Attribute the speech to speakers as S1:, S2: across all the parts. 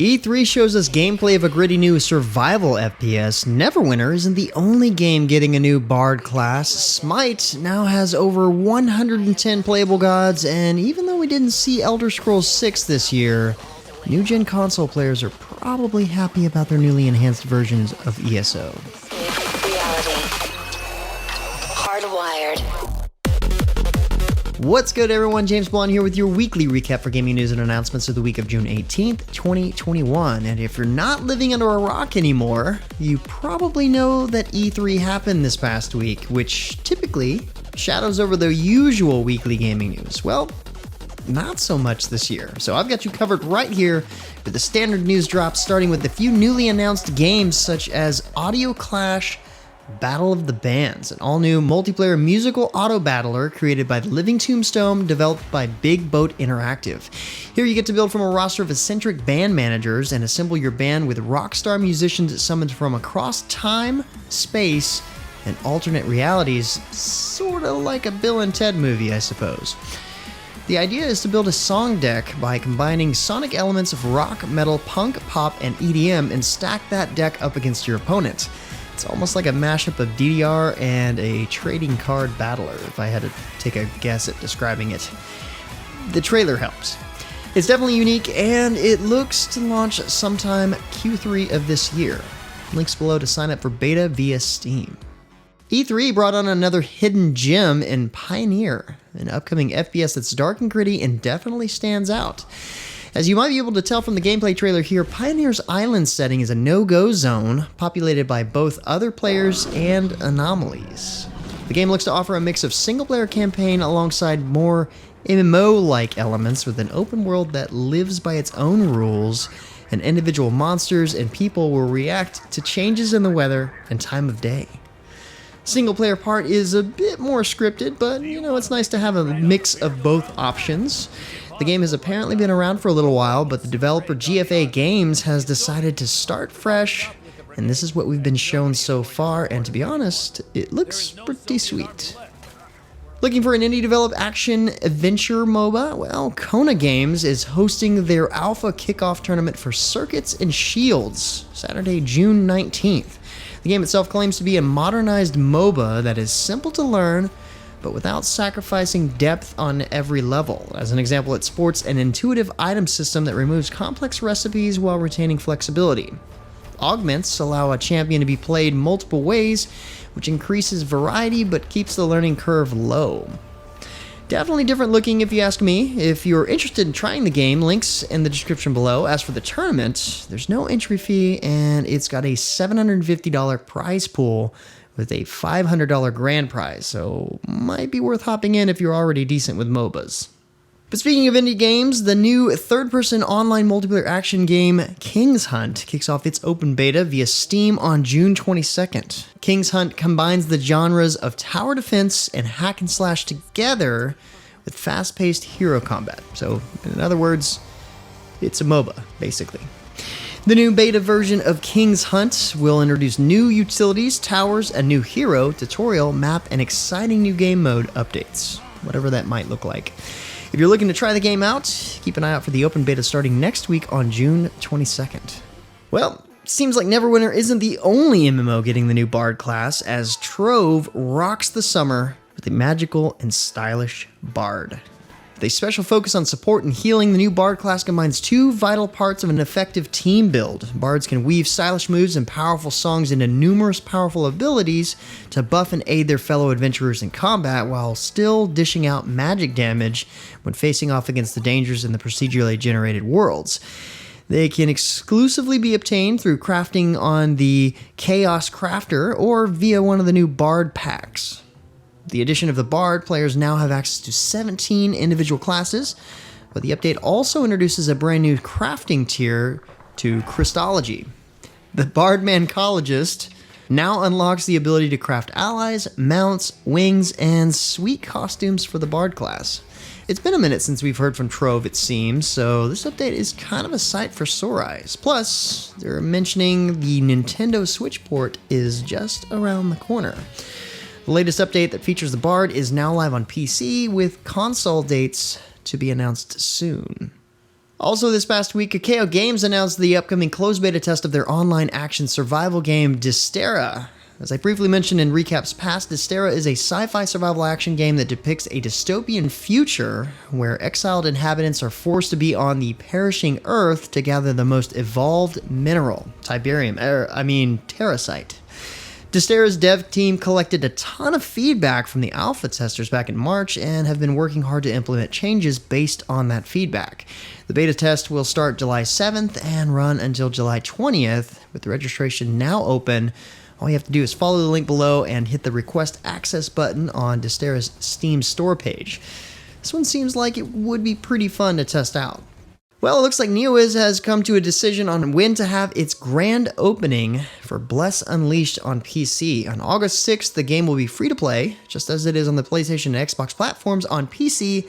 S1: E3 shows us gameplay of a gritty new survival FPS. Neverwinter isn't the only game getting a new Bard class. Smite now has over 110 playable gods, and even though we didn't see Elder Scrolls 6 this year, new-gen console players are probably happy about their newly enhanced versions of ESO.
S2: Reality. Hardwired.
S1: What's good, everyone? James Blonde here with your weekly recap for gaming news and announcements of the week of June 18th, 2021. And if you're not living under a rock anymore, you probably know that E3 happened this past week, which typically shadows over the usual weekly gaming news. Well, not so much this year. So I've got you covered right here with the standard news drops, starting with a few newly announced games such as AudioClash Battle of the Bands, an all-new multiplayer musical auto-battler created by the Living Tombstone, developed by Big Boat Interactive. Here you get to build from a roster of eccentric band managers and assemble your band with rock star musicians summoned from across time, space, and alternate realities, sorta like a Bill and Ted movie, I suppose. The idea is to build a song deck by combining sonic elements of rock, metal, punk, pop, and EDM and stack that deck up against your opponent. It's almost like a mashup of DDR and a trading card battler, if I had to take a guess at describing it. The trailer helps. It's definitely unique, and it looks to launch sometime Q3 of this year. Links below to sign up for beta via Steam. E3 brought on another hidden gem in Pioneer, an upcoming FPS that's dark and gritty and definitely stands out. As you might be able to tell from the gameplay trailer here, Pioneer's island setting is a no-go zone, populated by both other players and anomalies. The game looks to offer a mix of single-player campaign alongside more MMO-like elements with an open world that lives by its own rules, and individual monsters and people will react to changes in the weather and time of day. Single-player part is a bit more scripted, but it's nice to have a mix of both options. The game has apparently been around for a little while, but the developer GFA Games has decided to start fresh, and this is what we've been shown so far, and to be honest, it looks pretty sweet. Looking for an indie-developed action-adventure MOBA? Well, Kona Games is hosting their alpha kickoff tournament for Circuits and Shields, Saturday, June 19th. The game itself claims to be a modernized MOBA that is simple to learn, but without sacrificing depth on every level. As an example, it sports an intuitive item system that removes complex recipes while retaining flexibility. Augments allow a champion to be played multiple ways, which increases variety but keeps the learning curve low. Definitely different looking if you ask me. If you're interested in trying the game, links in the description below. As for the tournament, there's no entry fee and it's got a $750 prize pool with a $500 grand prize, so might be worth hopping in if you're already decent with MOBAs. But speaking of indie games, the new third-person online multiplayer action game Kingshunt kicks off its open beta via Steam on June 22nd. Kingshunt combines the genres of tower defense and hack and slash together with fast-paced hero combat. So, in other words, it's a MOBA, basically. The new beta version of Kingshunt will introduce new utilities, towers, a new hero, tutorial, map, and exciting new game mode updates, whatever that might look like. If you're looking to try the game out, keep an eye out for the open beta starting next week on June 22nd. Well, seems like Neverwinter isn't the only MMO getting the new Bard class, as Trove rocks the summer with a magical and stylish Bard. With a special focus on support and healing, the new Bard class combines two vital parts of an effective team build. Bards can weave stylish moves and powerful songs into numerous powerful abilities to buff and aid their fellow adventurers in combat, while still dishing out magic damage when facing off against the dangers in the procedurally generated worlds. They can exclusively be obtained through crafting on the Chaos Crafter or via one of the new Bard packs. With the addition of the Bard, players now have access to 17 individual classes, but the update also introduces a brand new crafting tier to Christology. The Bard Mancologist now unlocks the ability to craft allies, mounts, wings, and sweet costumes for the Bard class. It's been a minute since we've heard from Trove, it seems, so this update is kind of a sight for sore eyes. Plus, they're mentioning the Nintendo Switch port is just around the corner. The latest update that features the Bard is now live on PC, with console dates to be announced soon. Also this past week, Kakao Games announced the upcoming closed beta test of their online action survival game, Dysterra. As I briefly mentioned in recaps past, Dysterra is a sci-fi survival action game that depicts a dystopian future where exiled inhabitants are forced to be on the perishing Earth to gather the most evolved mineral, terracite. Dysterra's dev team collected a ton of feedback from the alpha testers back in March and have been working hard to implement changes based on that feedback. The beta test will start July 7th and run until July 20th, with the registration now open. All you have to do is follow the link below and hit the request access button on Dysterra's Steam store page. This one seems like it would be pretty fun to test out. Well, it looks like NeoWiz has come to a decision on when to have its grand opening for Bless Unleashed on PC. On August 6th, the game will be free to play, just as it is on the PlayStation and Xbox platforms on PC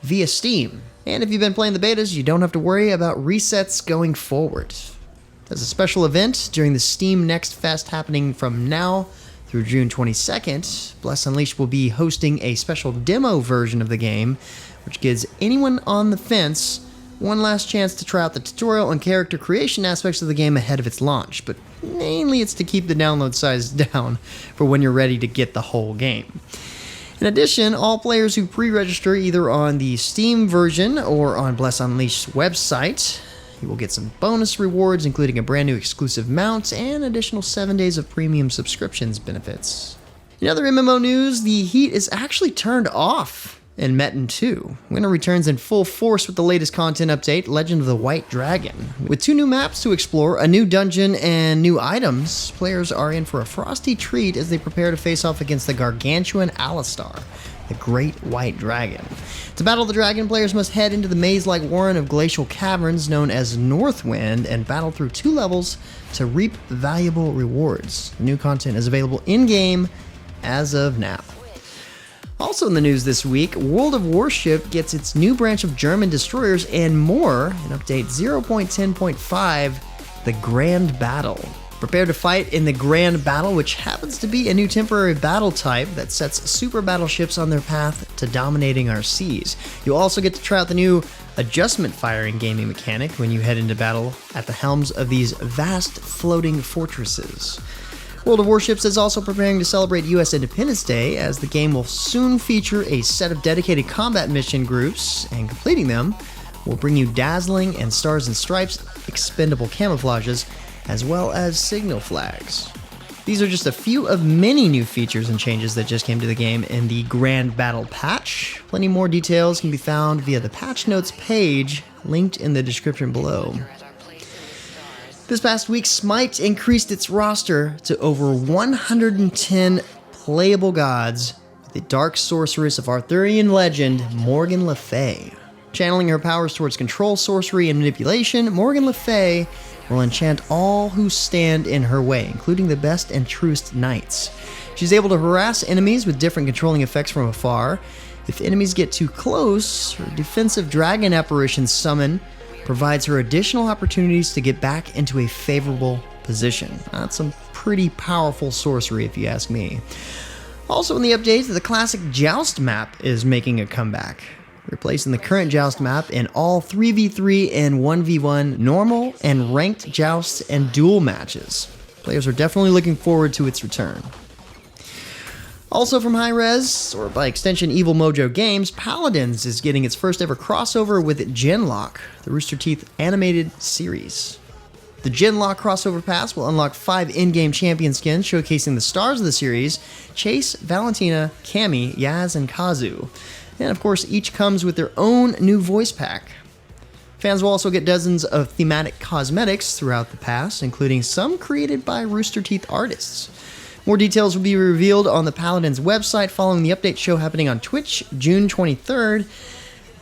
S1: via Steam. And if you've been playing the betas, you don't have to worry about resets going forward. As a special event during the Steam Next Fest happening from now through June 22nd, Bless Unleashed will be hosting a special demo version of the game, which gives anyone on the fence one last chance to try out the tutorial and character creation aspects of the game ahead of its launch, but mainly it's to keep the download size down for when you're ready to get the whole game. In addition, all players who pre-register either on the Steam version or on Bless Unleashed's website, you will get some bonus rewards, including a brand new exclusive mount and additional 7 days of premium subscriptions benefits. In other MMO news, the heat is actually turned off in Metin 2. Winter returns in full force with the latest content update, Legend of the White Dragon. With 2 new maps to explore, a new dungeon, and new items, players are in for a frosty treat as they prepare to face off against the gargantuan Alistar, the Great White Dragon. To battle the dragon, players must head into the maze-like warren of glacial caverns known as Northwind and battle through 2 levels to reap valuable rewards. New content is available in-game as of now. Also in the news this week, World of Warship gets its new branch of German destroyers and more in update 0.10.5, the Grand Battle. Prepare to fight in the Grand Battle, which happens to be a new temporary battle type that sets super battleships on their path to dominating our seas. You'll also get to try out the new adjustment firing gaming mechanic when you head into battle at the helms of these vast floating fortresses. World of Warships is also preparing to celebrate US Independence Day, as the game will soon feature a set of dedicated combat mission groups, and completing them will bring you dazzling and stars and stripes expendable camouflages, as well as signal flags. These are just a few of many new features and changes that just came to the game in the Grand Battle patch. Plenty more details can be found via the patch notes page, linked in the description below. This past week, Smite increased its roster to over 110 playable gods with the dark sorceress of Arthurian legend, Morgan Le Fay. Channeling her powers towards control, sorcery, and manipulation, Morgan Le Fay will enchant all who stand in her way, including the best and truest knights. She's able to harass enemies with different controlling effects from afar. If enemies get too close, her defensive dragon apparition summon provides her additional opportunities to get back into a favorable position. That's some pretty powerful sorcery if you ask me. Also in the update, the classic Joust map is making a comeback, replacing the current Joust map in all 3v3 and 1v1 normal and ranked Jousts and duel matches. Players are definitely looking forward to its return. Also from Hi-Rez, or by extension Evil Mojo Games, Paladins is getting its first ever crossover with Genlock, the Rooster Teeth animated series. The Genlock crossover pass will unlock 5 in-game champion skins showcasing the stars of the series: Chase, Valentina, Cammy, Yaz, and Kazu. And of course, each comes with their own new voice pack. Fans will also get dozens of thematic cosmetics throughout the pass, including some created by Rooster Teeth artists. More details will be revealed on the Paladins website following the update show happening on Twitch June 23rd,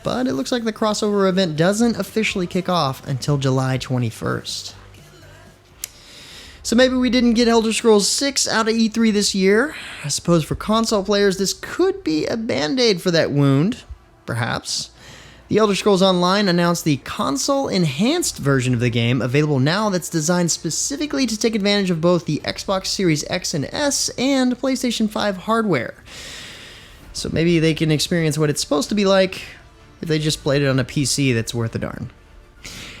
S1: but it looks like the crossover event doesn't officially kick off until July 21st. So maybe we didn't get Elder Scrolls 6 out of E3 this year. I suppose for console players this could be a band-aid for that wound, perhaps. The Elder Scrolls Online announced the console-enhanced version of the game, available now, that's designed specifically to take advantage of both the Xbox Series X and S and PlayStation 5 hardware. So maybe they can experience what it's supposed to be like if they just played it on a PC that's worth a darn.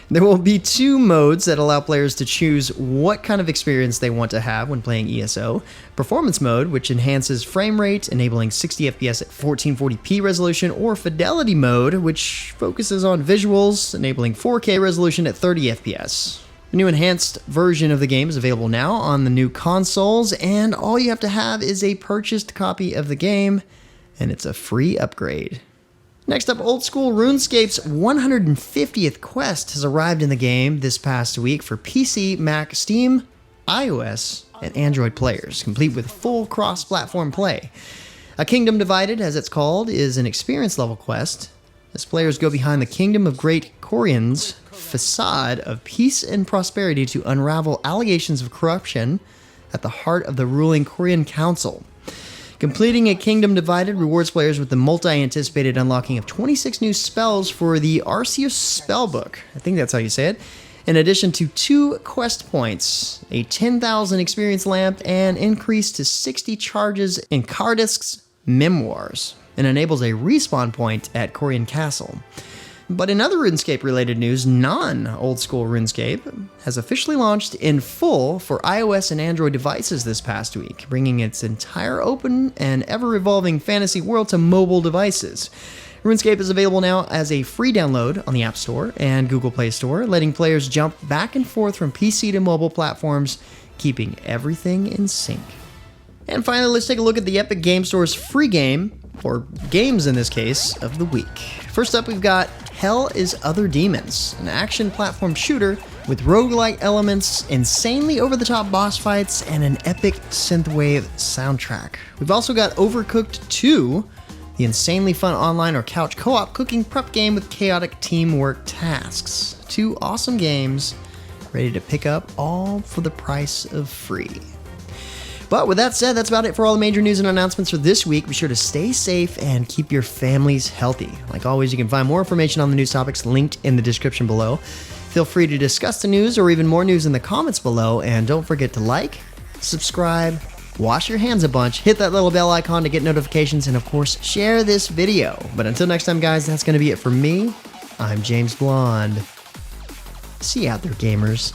S1: There will be 2 modes that allow players to choose what kind of experience they want to have when playing ESO. Performance mode, which enhances frame rate, enabling 60 FPS at 1440p resolution, or Fidelity mode, which focuses on visuals, enabling 4K resolution at 30 FPS. The new enhanced version of the game is available now on the new consoles, and all you have to have is a purchased copy of the game, and it's a free upgrade. Next up, old school RuneScape's 150th quest has arrived in the game this past week for PC, Mac, Steam, iOS, and Android players, complete with full cross-platform play. A Kingdom Divided, as it's called, is an experience level quest as players go behind the Kingdom of Great Korean's facade of peace and prosperity to unravel allegations of corruption at the heart of the ruling Korean Council. Completing a Kingdom Divided rewards players with the multi-anticipated unlocking of 26 new spells for the Arceus Spellbook. I think that's how you say it. In addition to 2 quest points, a 10,000 experience lamp, and increase to 60 charges in Kardisk's Memoirs, and enables a respawn point at Korean Castle. But in other RuneScape-related news, non-old school RuneScape has officially launched in full for iOS and Android devices this past week, bringing its entire open and ever-evolving fantasy world to mobile devices. RuneScape is available now as a free download on the App Store and Google Play Store, letting players jump back and forth from PC to mobile platforms, keeping everything in sync. And finally, let's take a look at the Epic Game Store's free game, or games in this case, of the week. First up, we've got Hell is Other Demons, an action platform shooter with roguelike elements, insanely over-the-top boss fights, and an epic synthwave soundtrack. We've also got Overcooked 2, the insanely fun online or couch co-op cooking prep game with chaotic teamwork tasks. 2 awesome games ready to pick up, all for the price of free. But with that said, that's about it for all the major news and announcements for this week. Be sure to stay safe and keep your families healthy. Like always, you can find more information on the news topics linked in the description below. Feel free to discuss the news or even more news in the comments below. And don't forget to like, subscribe, wash your hands a bunch, hit that little bell icon to get notifications, and of course, share this video. But until next time, guys, that's going to be it for me. I'm James Blonde. See you out there, gamers.